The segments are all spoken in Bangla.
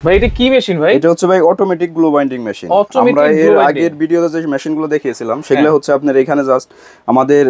ভাই এটা কি মেশিন ভাই? এটা হচ্ছে ভাই অটোমেটিক গ্লু বাইন্ডিং মেশিন। আমরা এর আগের ভিডিওতে যে মেশিনগুলো দেখিয়েছিলাম সেগুলো হচ্ছে আপনার এখানে জাস্ট আমাদের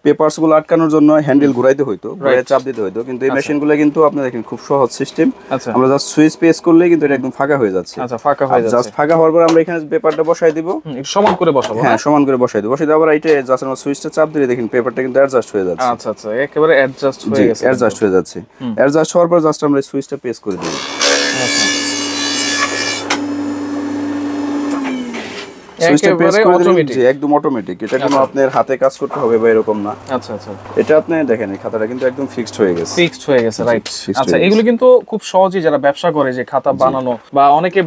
পেপারস গুলো আটকানোর জন্য হ্যান্ডেল ঘুরাইতে হইতো, ঘুরাই চাপ দিতে হইতো, কিন্তু এই মেশিনগুলো কিন্তু আপনি দেখেন খুব সহজ সিস্টেম। আমরা জাস্ট সুইচ প্রেস করলেই কিন্তু এটা একদম ফাঁকা হয়ে যাচ্ছে। আচ্ছা, ফাঁকা হয়ে যাচ্ছে। জাস্ট ফাঁকা হওয়ার পর আমরা এখানে পেপারটা বসাই দিব, একটু সমান করে বসাবো। হ্যাঁ সমান করে বসাই দিব। বসাই আবার এইটা জাস্ট আমরা সুইচটা চাপ দিলে দেখেন পেপারটা কিন্তু অ্যাডজাস্ট হয়ে যাচ্ছে। আচ্ছা আচ্ছা, একেবারে অ্যাডজাস্ট হয়ে গেছে। অ্যাডজাস্ট হয়ে যাচ্ছে। অ্যাডজাস্ট হওয়ার পর জাস্ট আমরা সুইচটা প্রেস করে দিব। আচ্ছা, সুইচটা প্রেস করে দিলেন যে একদম অটোমেটিক। এটা কোনো আপনার হাতে কাজ করতে হবে বা এরকম না। আচ্ছা আচ্ছা, এটা আপনি দেখেন এই খাতাটা কিন্তু একদম ফিক্সড হয়ে গেছে। ফিক্সড হয়ে গেছে, রাইট। আচ্ছা, এগুলো কিন্তু খুব সহজেই যারা ব্যবসা করে যে খাতা বানানো বা অনেকে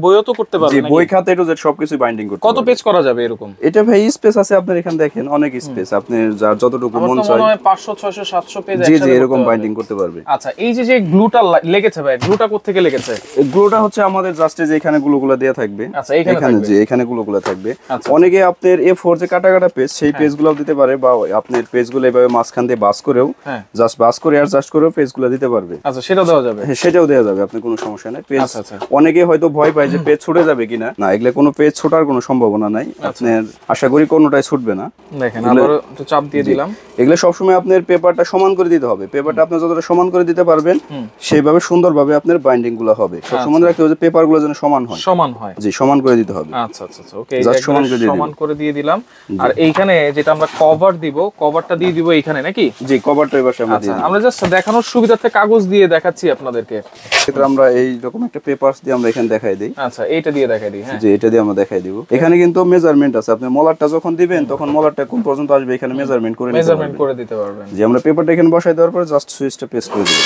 বইও তো করতে পারবে নাকি? বই খাতা এটু জেড সবকিছু বাইন্ডিং করতে কত পেজ করা যাবে এরকম? এটা ভাই স্পেস আছে আপনার এখানে দেখেন অনেক স্পেস, আপনি যার যতটুকু মন চায় 500 600 700 পেজ জি জি এরকম বাইন্ডিং করতে পারবে। আচ্ছা, এই যে গ্লুটা লেগেছে ভাই, গ্লুটা কোথা থেকে লেগেছে? গ্লুটা হচ্ছে আমাদের জাস্ট যে এখানে গ্লুগুলো দেয়া থাকবে। আচ্ছা, এখানে যে এখানে গ্লুগুলো থাকবে। অনেকে আপনার A4 যে কাটা কাটা পেজ সেই পেজগুলো দিতে পারে, বা আপনার পেজগুলো এভাবে মাঝখান দিয়ে বাস করেও জাস্ট বাস করে অ্যাডজাস্ট করেও পেজগুলো দিতে পারবে। আচ্ছা, সেটাও দেওয়া যাবে? হ্যাঁ, সেটাও দেওয়া যাবে, আপনি কোনো সমস্যা নাই। পেজ অনেকে হয়তো ভয় পায় যে পেজ ছুটে যাবে কিনা, না এগুলা কোনো পেজ ছোটার কোনো সম্ভাবনা নাই। আপনার আশা করি কোনোটাই ছুটবে না। দেখেন আবার একটু চাপ দিয়ে দিলাম। এগুলো সবসময় আপনার পেপারটা সমান করে দিতে হবে। পেপারটা আপনি যতটা সমান করে দিতে পারবেন সেইভাবে সুন্দরভাবে আপনার বাইন্ডিং গুলো হবে। সমান রাখতে হবে যে পেপার গুলো যেন সমান হয়। সমান হয়, জি সমান করে দিতে হবে। আচ্ছা আচ্ছা, ওকে, সমান করে দিয়ে দিলাম। আর এইখানে যেটা আমরা কভার দিব, কভারটা দিয়ে দিব এইখানে নাকি? জি, কভারটা এবার আমরা দিয়ে দিই। আমরা জাস্ট দেখানোর সুবিধার্থে কাগজ দিয়ে দেখাচ্ছি আপনাদেরকে। এটা আমরা এই রকম একটা পেপারস দিয়ে আমরা এখানে দেখাই দেই। আচ্ছা, এইটা দিয়ে দেখাই দিই। হ্যাঁ, জি, এটা দিয়ে আমরা দেখাই দিব। এখানে কিন্তু মেজারমেন্ট আছে, আপনি মলারটা যখন দিবেন তখন মলারটা কোন পর্যন্ত আসবে এখানে মেজারমেন্ট করে দিতে পারবেন। যে আমরা পেপারটা এখানে বসাই দেওয়ার পর জাস্ট সুইচটা প্রেস করে দিব।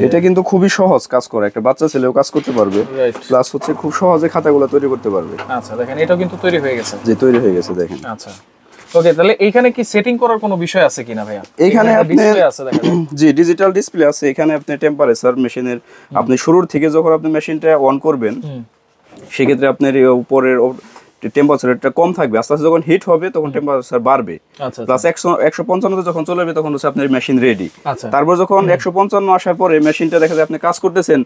এটা কিন্তু খুবই সহজ কাজ করে, একটা বাচ্চা ছেলেও কাজ করতে পারবে, প্লাস হচ্ছে খুব সহজে খাতাগুলো তৈরি করতে পারবে। আচ্ছা, দেখেন এটাও কিন্তু তৈরি হয়ে গেছে। জি, তৈরি হয়ে গেছে দেখেন। আচ্ছা, ওকে, তাহলে এইখানে কি সেটিং করার কোনো বিষয় আছে কিনা ভাইয়া? এখানে ডিসপ্লে আছে দেখেন। জি, ডিজিটাল ডিসপ্লে আছে। এখানে আপনি টেম্পারেচার মেশিনের আপনি শুরুর থেকে যখন আপনি মেশিনটা অন করবেন সেই ক্ষেত্রে আপনার উপরের টেম্পারেচারটা কম থাকবে, আস্তে আস্তে যখন হিট হবে তখন টেম্পারেচার বাড়বে। প্লাস 155 যখন চলে যাবে তখন হচ্ছে আপনার মেশিন রেডি। তারপর যখন 155 আসার পরে মেশিনটা দেখা যায় আপনি কাজ করতেছেন,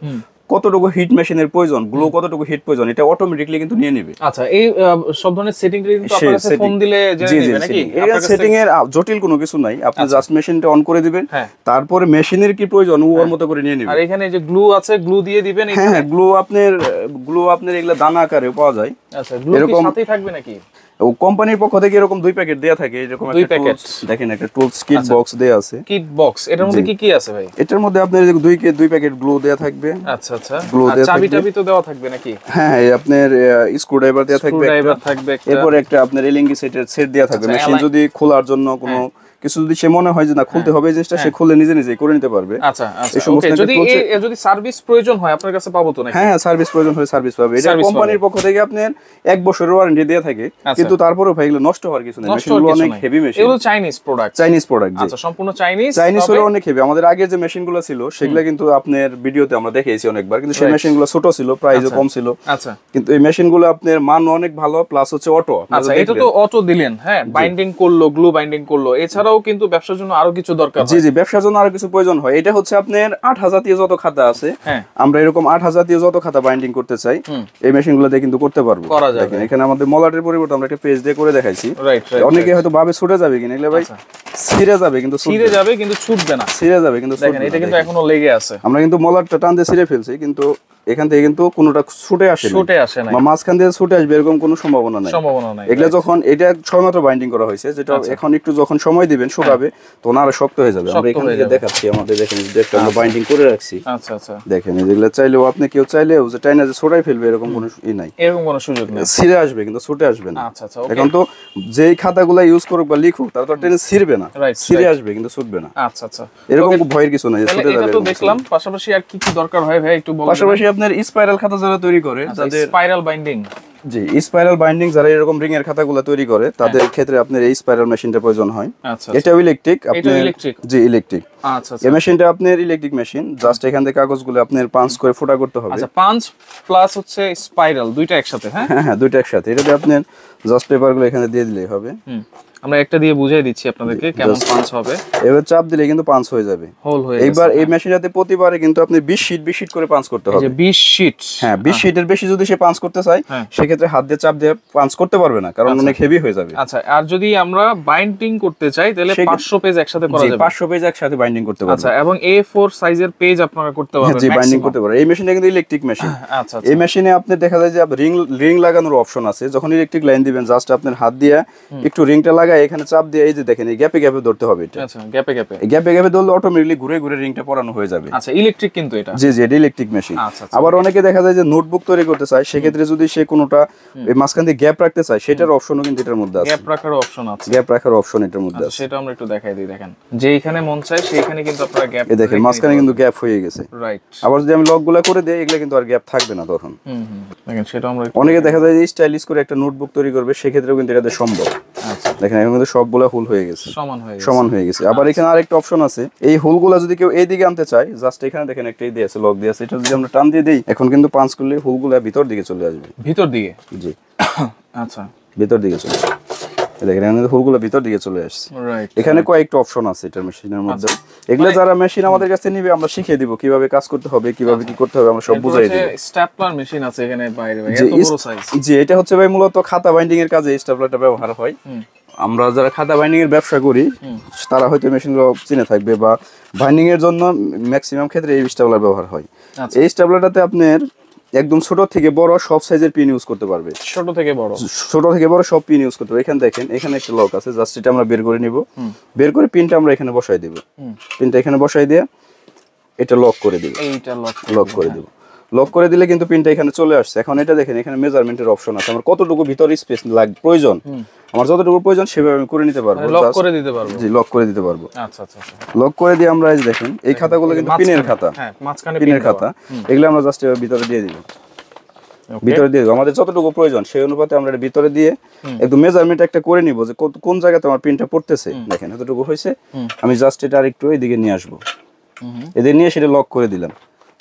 কতটুকু হিট মেশিনের প্রয়োজন, গ্লো কতটুকু হিট প্রয়োজন, এটা অটোমেটিক্যালি কিন্তু নিয়ে নেবে। আচ্ছা, এই সব ধরনের সেটিং কিন্তু আপনার কাছে ফোন দিলে জেনে নেবে নাকি? এর সেটিং এর জটিল কোনো কিছু নাই, আপনি জাস্ট মেশিনটা অন করে দিবেন, তারপরে মেশিনের কি প্রয়োজন ওর মতো করে নিয়ে নেবে। আর এখানে যে গ্লু আছে, গ্লু দিয়ে দিবেন। হ্যাঁ, গ্লু আপনার এগুলা দানা আকারে পাওয়া যায়। আচ্ছা, গ্লু কি সাথেই থাকবে নাকি? ও কোম্পানির পক্ষ থেকে এরকম 2 প্যাকেট দেয়া থাকে, এরকম একটা প্যাকেট দেখেন, একটা টুলস কিট বক্স দেয়া আছে। কিট বক্স, এটার মধ্যে কি কি আছে ভাই? এটার মধ্যে আপনার 2 প্যাকেট গ্লু দেয়া থাকবে। আচ্ছা আচ্ছা, আর চাবি টাবি তো দেওয়া থাকবে নাকি? হ্যাঁ, আপনার স্ক্রুড্রাইভার দেয়া থাকবে, এরপর একটা আপনার এলিঙ্গি সেট দেয়া থাকবে। মেশিন যদি খোলার জন্য কোনো কিছু যদি সে মনে হয় যে না খুলতে হবে, জিনিসটা সে খুলে নিজে করে নিতে পারবে। আচ্ছা আচ্ছা, ওকে, যদি সার্ভিস প্রয়োজন হয় আপনার কাছে পাবো তো নাকি? হ্যাঁ, সার্ভিস প্রয়োজন হয় সার্ভিস পাবে। এটা কোম্পানির পক্ষ থেকে আপনার 1 বছরের ওয়ারেন্টি দেয়া থাকে, কিন্তু তারপরেও ভাই এগুলো নষ্ট হওয়ার কিছু নেই। মেশিনগুলো অনেক হেভি মেশিন, এগুলো চাইনিজ প্রোডাক্ট। আচ্ছা, সম্পূর্ণ চাইনিজ হলো অনেক হেভি। আমাদের আগে যে মেশিনগুলো ছিল সেগুলো কিন্তু আপনার ভিডিওতে আমরা দেখিয়েছি অনেকবার, কিন্তু সেই মেশিনগুলো ছোট ছিল, প্রাইসও কম ছিল। আচ্ছা, কিন্তু এই মেশিনগুলো আপনার মান অনেক ভালো, প্লাস হচ্ছে অটো। আচ্ছা, এটা তো অটো দিলেন, হ্যাঁ, বাইন্ডিং করলো, গ্লু বাইন্ডিং করলো, এছাড়াও কিন্তু ব্যবসার জন্য আরো কিছু দরকার। জি জি, ব্যবসার জন্য আরো কিছু প্রয়োজন হয়। এটা হচ্ছে আপনার 8 জাতীয় যত খাতা আছে, আমরা এরকম 8 জাতীয় যত খাতা বাইন্ডিং করতে চাই এই মেশিনগুলো দিয়ে কিন্তু করতে পারবো। দেখেন এখানে আমাদের মলাটের পরিবর্তে আমরা একটা পেজ দিয়ে করে দেখাইছি। অনেকে হয়তো ভাবে ছুটে যাবে কিনা, এগুলো ভাই ছিঁড়ে যাবে কিন্তু ছুটবে না। ছিঁড়ে যাবে কিন্তু দেখেন এটা কিন্তু এখনো লেগে আছে। আমরা কিন্তু মলাটটা টান দিয়ে ছিঁড়ে ফেলছি, কিন্তু এখান থেকে কিন্তু কোনোটা ছুটে আসে না, মাঝখান দিয়ে ছুটে আসবে এরকম কোনো সম্ভাবনা নাই। এগুলো যখন এটা ছয়মাত্র বাইন্ডিং করা হয়েছে, যেটা এখন একটু যখন সময় দিবেন শুকাবে তখন আরো শক্ত হয়ে যাবে। আমরা এখান থেকে দেখাচ্ছি, আমাদের দেখেন যেটা আমরা বাইন্ডিং করে রাখছি। আচ্ছা আচ্ছা, দেখেন এগুলো চাইলেও আপনি কেউ চাইলেও যে টাইনা যে ছড়াই ফেলবে এরকম কোনো নাই, এরকম কোনো সুযোগ নেই। ছিঁড়ে আসবে কিন্তু ছুটে আসবে না। আচ্ছা আচ্ছা, এখন তো যেই খাতাগুলো ইউজ করুক বা লিখুক তারা তো টেনে ছিঁড়বে না, ছিঁড়ে আসবে কিন্তু ছুটবে না। আচ্ছা আচ্ছা, এরকম ভয়ের কিছু নাই, ছুটে যাবে। এটা তো দেখলাম, পাশাপাশি আর কি কি দরকার হয় ভাই একটু বলুন। পাশাপাশি আপনার স্পাইরাল খাতা যারা তৈরি করে, তাদের স্পাইরাল বাইন্ডিং, জি স্পাইরাল বাইন্ডিং যারা এরকম রিং এর খাতাগুলো তৈরি করে তাদের ক্ষেত্রে আপনার এই স্পাইরাল মেশিনটা প্রয়োজন হয়। এটাও ইলেকট্রিক, আপনার জি ইলেকট্রিক। আচ্ছা, এই মেশিনটা আপনার ইলেকট্রিক মেশিন, জাস্ট এখান থেকে কাগজগুলো আপনার পাঞ্চ করে ফুটা করতে হবে। আচ্ছা, পাঞ্চ প্লাস হচ্ছে স্পাইরাল দুইটা একসাথে? হ্যাঁ হ্যাঁ, দুইটা একসাথে। এটাতে আপনার জাস্ট পেপারগুলো এখানে দিয়ে দিলেই হবে। আমরা একটা দিয়ে বুঝাই দিচ্ছি আপনাদেরকে কেমন পাঞ্চ হবে। এবার চাপ দিলে কিন্তু পাঞ্চ হয়ে যাবে, হোল হয়ে গেছে। এইবার এই মেশিনটাতে প্রতিবারে কিন্তু আপনি 20 শীট করে পাঞ্চ করতে হবে। 20 শীট? হ্যাঁ, 20 শীটের বেশি যদি সে পাঞ্চ করতে চায় সেক্ষেত্রে হাত দিয়ে চাপ দিয়ে পাঞ্চ করতে পারবে না, কারণ অনেক হেভি হয়ে যাবে। আচ্ছা, আর যদি আমরা বাইন্ডিং করতে চাই তাহলে 500 পেজ একসাথে করা যাবে? 500 পেজ একসাথে বাইন্ডিং করতে পারবে। আচ্ছা, এবং A4 সাইজের পেজ আপনারা করতে পারবেন? জি, বাইন্ডিং করতে পারবে। এই মেশিনটা কিন্তু ইলেকট্রিক মেশিন। আচ্ছা, এই মেশিনে আপনি দেখা যায় যে রিং লাগানোর অপশন আছে। যখন ইলেকট্রিক লাইন দিবেন জাস্ট আপনার হাত দিয়ে একটু রিংটা লাগায় এখানে চাপ দিয়ে এই যে দেখেন এই গ্যাপে ধরতে হবে এটা। আচ্ছা, গ্যাপে ধরলে অটোমেটিক্যালি ঘুরে ঘুরে রিংটা পরানো হয়ে যাবে। আচ্ছা, ইলেকট্রিক কিন্তু এটা? জি, এটা ইলেকট্রিক মেশিন। আচ্ছা, আবার অনেকে দেখা যায় যে নোটবুক তৈরি করতে চায়, সেক্ষেত্রে যদি সে কোনোটা এই মাঝখান দিয়ে গ্যাপ রাখতে চায় সেটার অপশনও কিন্তু এটার মধ্যে আছে। গ্যাপ রাখার অপশন আছে? গ্যাপ রাখার অপশন এটার মধ্যে আছে। সেটা আমরা একটু দেখাই দিই। দেখেন যেখানে মন চায় সেইখানে কিন্তু আপনারা গ্যাপ, এই দেখেন মাঝখানে কিন্তু গ্যাপ হয়ে গেছে। রাইট। আবার যদি আমি লকগুলো করে দেই এগুলা কিন্তু আর গ্যাপ থাকবে না তখন। দেখেন সেটা আমরা অনেকে দেখা যায় যে স্টাইলিশ করে একটা নোটবুক তৈরি করবে, সেক্ষেত্রেও কিন্তু এটাতে সম্ভব। আচ্ছা, দেখেন এখন কিন্তু সবগুলা হোল হয়ে গেছে, সমান হয়ে গেছে। আবার এখানে আরেকটা অপশন আছে, এই হোলগুলা যদি কেউ এইদিকে আনতে চায় জাস্ট এখানে দেখেন একটা এই দিয়ে আছে, লক দিয়ে আছে, এটা যদি আমরা টান দিয়ে দেই এখন কিন্তু পাঁচ করলে হোলগুলা ভিতর দিকে চলে আসবে। ভিতর দিকে? জি। আচ্ছা, ভিতর দিকে চলে আসবে। দেখেন এখানে হোলগুলো ভিতর দিকে চলে আসছে। রাইট। এখানে কয়েকটা অপশন আছে এটার মেশিনের মধ্যে। এগুলো যারা মেশিন আমাদের কাছে নিবে আমরা শিখিয়ে দিব কিভাবে কাজ করতে হবে, কিভাবে কি করতে হবে, আমরা সব বুঝাই দেব। স্ট্যাপলার মেশিন আছে এখানে বাইরে, ভাই এত বড় সাইজ? জি, এটা হচ্ছে ভাই মূলত খাতা বাইন্ডিং এর কাজে স্ট্যাপলারটা ব্যবহার হয়। আমরা যারা খাতা বাইন্ডিং এর ব্যবসা করি তারা হয়তো মেশিনগুলো চিনে থাকবে, বা বাইন্ডিং এর জন্য ম্যাক্সিমাম ক্ষেত্রে এই স্ট্যাপলার ব্যবহার হয়। এই স্ট্যাপলারটাতে আপনার একদম ছোট থেকে বড় সব সাইজের পিন ইউজ করতে পারবে। ছোট থেকে বড় সব পিন ইউজ করতে পারবে। এখানে দেখেন এখানে একটা লক আছে, জাস্ট এটা আমরা বের করে নিব। বের করে পিনটা আমরা এখানে বসাই দেব। পিনটা এখানে বসাই দিয়ে এটা লক করে দিব। এইটা লক করে দিব। লক করে দিলে কিন্তু পিনটা এখানে চলে আসছে। এখন এটা দেখেন এখানে মেজারমেন্টের অপশন আছে, আমার কতটুকু ভিতরে স্পেস লাগবে প্রয়োজন, আমার যতটুকু প্রয়োজন সেভাবে আমি করে নিতে পারবো। লক করে দিতে পারবো? জি, লক করে দিতে পারবো। আচ্ছা আচ্ছা। লক করে দিয়ে আমরা এই দেখেন এই খাতাগুলো কিন্তু পিনের খাতা। হ্যাঁ, মাঝখানে পিনের খাতা। এগুলো আমরা জাস্ট ভিতরে দিয়ে দিব। ভিতরে দিয়ে দেবো আমাদের যতটুকু প্রয়োজন সেই অনুপাতে আমরা ভিতরে দিয়ে একদম মেজারমেন্ট একটা করে নিব যে কোন জায়গাতে আমার পিনটা পড়তেছে। দেখেন এতটুকু হয়েছে, আমি জাস্ট এটা আরেকটু এইদিকে নিয়ে আসবো। এদিকে নিয়ে সেটা লক করে দিলাম।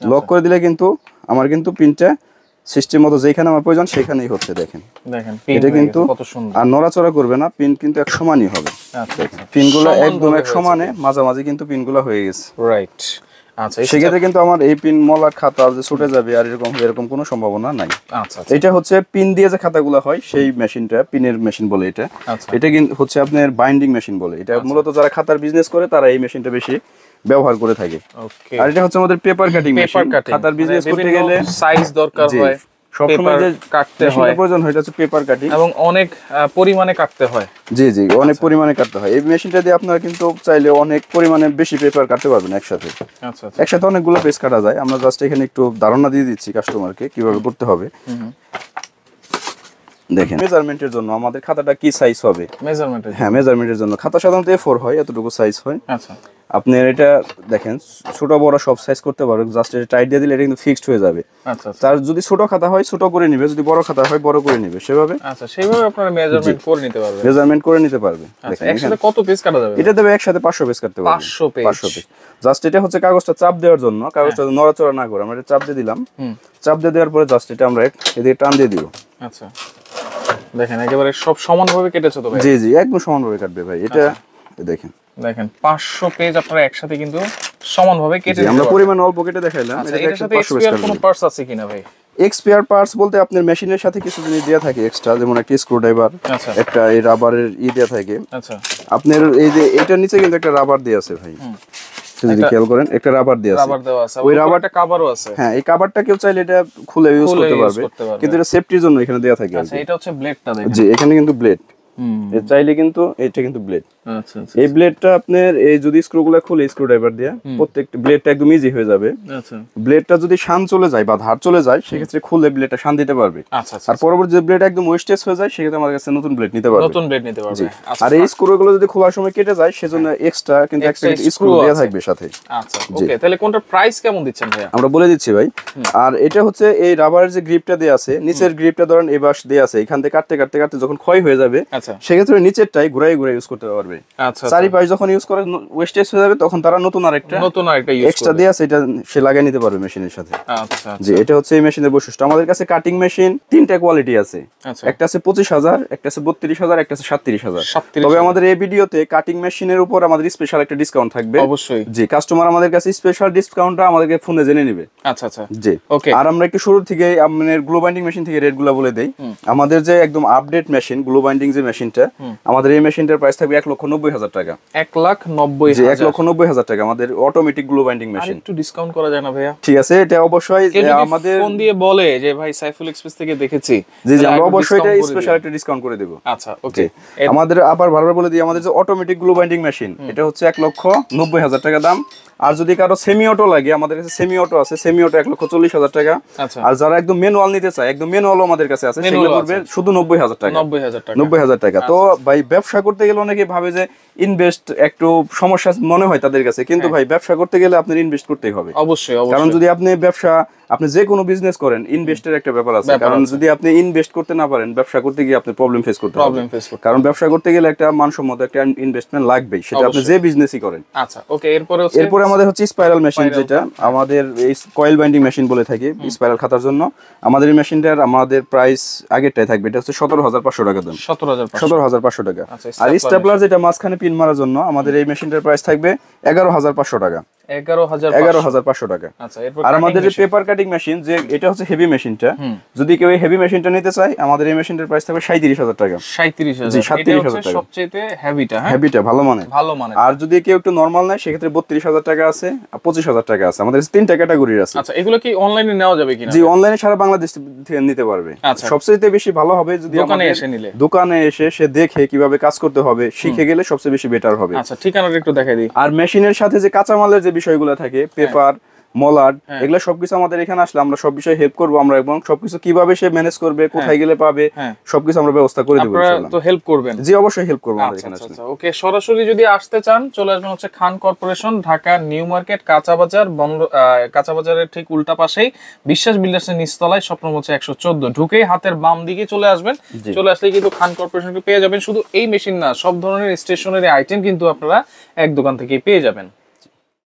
লক করে দিলে কিন্তু আমার কিন্তু পিনটা সিস্টেম মতো যেখানে আমার প্রয়োজন সেখানেই হচ্ছে। দেখেন এটা কিন্তু আর নড়াচড়া করবে না, পিন কিন্তু এক সমানই হবে। পিনগুলো একদম এক সমানে মাঝামাঝি কিন্তু পিনগুলো হয়ে গেছে। রাইট। আচ্ছা, সেক্ষেত্রে কিন্তু আমার এই পিন মলা খাতা যে ছুটে যাবে আর এরকম কোনো সম্ভাবনা নাই। আচ্ছা, এটা হচ্ছে পিন দিয়ে যে খাতাগুলো হয় সেই মেশিনটা পিনের মেশিন বলে এটা। এটা কিন্তু হচ্ছে আপনার বাইন্ডিং মেশিন বলে। এটা মূলত যারা খাতার বিজনেস করে তারা এই মেশিনটা বেশি ব্যবহার করে থাকে। আর এটা হচ্ছে আমাদের পেপার কাটিং মেশিন। খাতার বিজনেস করতে গেলে সাইজ দরকার হয়, সবসময় যে কাটতে হয় প্রয়োজন হয়, এটা হচ্ছে পেপার কাটিং এবং অনেক পরিমাণে কাটতে হয়। জি, অনেক পরিমাণে কাটতে হয়। এই মেশিনটা দিয়ে আপনারা কিন্তু চাইলে অনেক পরিমাণে বেশি পেপার কাটতে পারবেন একসাথে। আচ্ছা, একসাথে অনেকগুলো পেজ কাটা যায়। আমরা জাস্ট এখানে একটু ধারণা দিয়ে দিচ্ছি কাস্টমারকে কিভাবে করতে হবে। দেখেন মেজারমেন্টের জন্য আমাদের খাতাটা কি সাইজ হবে, মেজারমেন্টের জন্য খাতা সাধারণত A4 হয়, এতটুকু সাইজ হয়। আচ্ছা, আপনি এটা দেখেন ছোট বড় সব সাইজ করতে পারবেন, জাস্ট এটা টাইট দিয়ে দিলে এটা কিন্তু ফিক্সড হয়ে যাবে। আচ্ছা, তার যদি ছোট খাতা হয় ছোট করে নিবে, যদি বড় খাতা হয় বড় করে নিবে, সেভাবে আপনারা মেজারমেন্ট করে নিতে পারবে। দেখেন একসাথে কত পেজ কাটা যাবে? এটা দেবে একসাথে 500 পেজ কাটতে পারবে। 500 পেজ। জাস্ট এটা হচ্ছে কাগজটা চাপ দেওয়ার জন্য, কাগজটা নড়াচড়া না করে আমরা এটা চাপ দিয়ে দিলাম। চাপ দিয়ে দেওয়ার পরে জাস্ট এটা আমরা এদিকে টান দিয়ে দিব। আচ্ছা, দেখেন একেবারে সব সমানভাবে কেটেছে তো ভাই? জি, একদম সমানভাবে কাটবে ভাই। এটা দেখেন 500 পেজ আপনারা একসাথে কিন্তু সমানভাবে কেটে আমরা পরিমাণ অল্প কেটে দেখাইলাম। এটার সাথে এক্সপায়ার কোনো পার্টস আছে কিনা ভাই? এক্সপায়ার পার্টস বলতে আপনার মেশিনের সাথে কিছু জিনিস দেয়া থাকে এক্সট্রা, যেমন একটা স্ক্রু ড্রাইভার, একটা এই রাবারের দেয়া থাকে। আচ্ছা, আপনার এই যে এটার নিচে কিন্তু একটা রাবার দেয়া আছে ভাই, যদি খেয়াল করেন একটা রাবার দেয়া আছে। ওই রাবারটা কভারও আছে। হ্যাঁ, এই কভারটা কেউ চাইলে এটা খুলে ইউজ করতে পারবে, কিন্তু এটা সেফটির জন্য এখানে দেয়া থাকে। আচ্ছা, এটা হচ্ছে ব্লেডটা দেখেন। জি, এখানে কিন্তু ব্লেড। চাইলে কিন্তু এটা কিন্তু ব্লেড। আচ্ছা, এই ব্লেডটা আপনার এই যদি স্ক্রুগুলো খুলে স্ক্রু ড্রাইভার দিয়ে প্রত্যেকটা ব্লেডটা একদম ইজি হয়ে যাবে। আচ্ছা, ব্লেডটা যদি শান চলে যায় বা ধার চলে যায় সেক্ষেত্রে খুলে ব্লেডটা শান দিতে পারবে। আচ্ছা, আর পরবর্তী যে ব্লেড একদম ওয়েস্টেজ হয়ে যায় সেক্ষেত্রে আমাদের কাছে নতুন ব্লেড নিতে পারবে। আর এই স্ক্রুগুলো যদি খোলার সময় কেটে যায় সেজন্য এক্সট্রা কিন্তু একটা স্ক্রু দেয়া থাকবে সাথে। আচ্ছা, ওকে। তাহলে কোনটার প্রাইস কেমন দিচ্ছেন ভাই? আমরা বলে দিচ্ছি ভাই। আর এটা হচ্ছে এই রাবারের যে গ্রিপটা দেয়া আছে, নিচের গ্রিপটা ধরেন এই বাস দেয়া আছে, এখান থেকে কাটতে কাটতে কাটতে যখন ক্ষয় হয়ে যাবে সেক্ষেত্রে নিচেরটাই ঘুরাই ইউজ করতে পারবে। পারবে। আচ্ছা চারিপাশ যখন ইউজ করে ওয়েস্টেজ হয়ে যাবে তখন তারা নতুন আরেকটা ইউজ এক্সট্রা দিয়ে আছে, এটা সে লাগিয়ে নিতে পারবে মেশিনের সাথে। আচ্ছা জি, এটা হচ্ছে এই মেশিনের বৈশিষ্ট্য। আমাদের কাছে কাটিং মেশিন 3টা কোয়ালিটি আছে, একটা আছে 25,000, একটা আছে 32,000, একটা আছে 37,000। তবে আমাদের এই ভিডিওতে কাটিং মেশিনের উপর আমাদের স্পেশাল একটা ডিসকাউন্ট থাকবে অবশ্যই। জি, কাস্টমার আমাদের কাছে স্পেশাল ডিসকাউন্টটা আমাদেরকে ফোনে জেনে নেবে। আচ্ছা আচ্ছা জি ওকে। আর আমরা একটু শুরু থেকে আমাদের গ্লো বাইন্ডিং মেশিন থেকে রেটগুলো বলে দেই। আমাদের যে একদম আপডেট মেশিন গ্লো বাইন্ডিং যে মেশিনটা, আমাদের এই মেশিনটার প্রাইস থাকবে 1,90,000 টাকা। 1,90,000? জি, 1,90,000 টাকা আমাদের অটোমেটিক গ্লো বাইন্ডিং মেশিন। একটু ডিসকাউন্ট করা যায় না ভাইয়া? ঠিক আছে, এটা অবশ্যই আমাদের ফোন দিয়ে বলে যে ভাই সাইফুল এক্সপ্রেস থেকে দেখেছি, জি জি, আমরা অবশ্যই এটা স্পেশাল একটা ডিসকাউন্ট করে দেব। আচ্ছা ওকে। আমাদের আবার বারবার বলে দিই, আমাদের যে অটোমেটিক গ্লো বাইন্ডিং মেশিন, এটা হচ্ছে 1,90,000 টাকা দাম। আর যদি কারো সেমি অটো লাগে, আমাদের কাছে সেমি অটো আছে, সেমি অটো 1,40,000 টাকা। আর যারা একদম ম্যানুয়াল নিতে চায়, একদম ম্যানুয়ালও আমাদের কাছে আছে, সেগুলো পড়বে শুধু 90,000 টাকা। 90,000 টাকা। তো ভাই ব্যবসা করতে গেলে অনেকে ভাবে যে ইনভেস্ট একটু সমস্যা মনে হয় তাদের কাছে, কিন্তু ভাই ব্যবসা করতে গেলে আপনার ইনভেস্ট করতেই হবে। অবশ্যই। কারণ যদি আপনি আপনি যে কোনো বিজনেস করেন, ইনভেস্টের একটা ব্যাপার আছে। কারণ যদি আপনি ইনভেস্ট করতে না পারেন, ব্যবসা করতে গিয়ে আপনি প্রবলেম ফেস করতে হবে। কারণ ব্যবসা করতে গেলে একটা মানসম্মত একটা ইনভেস্টমেন্ট লাগবেই, সেটা আপনি যে বিজনেসই করেন। আচ্ছা ওকে। এরপরে আমাদের হচ্ছে স্পাইরাল মেশিন, যেটা আমাদের এই কয়েল বাইন্ডিং মেশিন বলে থাকি স্পাইরাল খাতার জন্য। আমাদের এই মেশিনটার আমাদের প্রাইস আগেরটাই থাকবে, এটা হচ্ছে 17,500 টাকা দাম। 17,500 টাকা। আর স্টেপলার যেটা মাঝখানে পিন মারার জন্য, আমাদের এই মেশিনটার প্রাইস থাকবে 11,500 টাকা। 11,500 টাকা। আর আমাদের যে পেপার কাটিং মেশিন, যে এটা হচ্ছে হেভি মেশিনটা, যদি কেউ হেভি মেশিনটা নিতে চায়, আমাদের এই মেশিনটার প্রাইস থাকবে 37,000 টাকা। 37,000? জি, 37,000 টাকা। সবচেয়ে হেভিটা, হেভিটা ভালো মানে। আর যদি কেউ একটু নরমাল নেয়, সেক্ষেত্রে 32,000 টাকা আছে আর 25,000 টাকা আছে। আমাদের 3টা ক্যাটাগরির আছে। আচ্ছা, এগুলো কি অনলাইনে নেওয়া যাবে কিনা? জি, অনলাইনে সারা বাংলাদেশ থেকে নিতে পারবে। সবচেয়ে বেশি ভালো হবে যদি দোকানে এসে সে দেখে কিভাবে কাজ করতে হবে, শিখে গেলে সবচেয়ে বেশি বেটার হবে। আচ্ছা, ঠিকানাটা একটু দেখাই দিই। আর মেশিনের সাথে যে কাঁচামালের যে বিষয়গুলো থাকে, পেপার, মলার, এগুলো সবকিছু আমাদের এখানে আসলে আমরা সব বিষয়ে হেল্প করব আমরা, এবং সবকিছু কিভাবে সে ম্যানেজ করবে, কোথায় গেলে পাবে, সবকিছু আমরা ব্যবস্থা করে দেব ইনশাআল্লাহ। তো হেল্প করবেন? জি, অবশ্যই হেল্প করব আমাদের এখানে আসলে। ওকে, সরাসরি যদি আসতে চান চলে আসবেন হচ্ছে খান কর্পোরেশন, ঢাকা নিউ মার্কেট, কাঁচা বাজার, কাঁচা বাজারের ঠিক উল্টা পাশেই বিশ্বাস বিল্ডার্সের নিচতলায়, স্বপ্ন হচ্ছে 114, ঢুকেই হাতের বাম দিকে চলে আসবেন। চলে আসলেই কিন্তু খান কর্পোরেশনকে পেয়ে যাবেন। শুধু এই মেশিন না, সব ধরনের স্টেশনারি আইটেম কিন্তু আপনারা এক দোকান থেকেই পেয়ে যাবেন।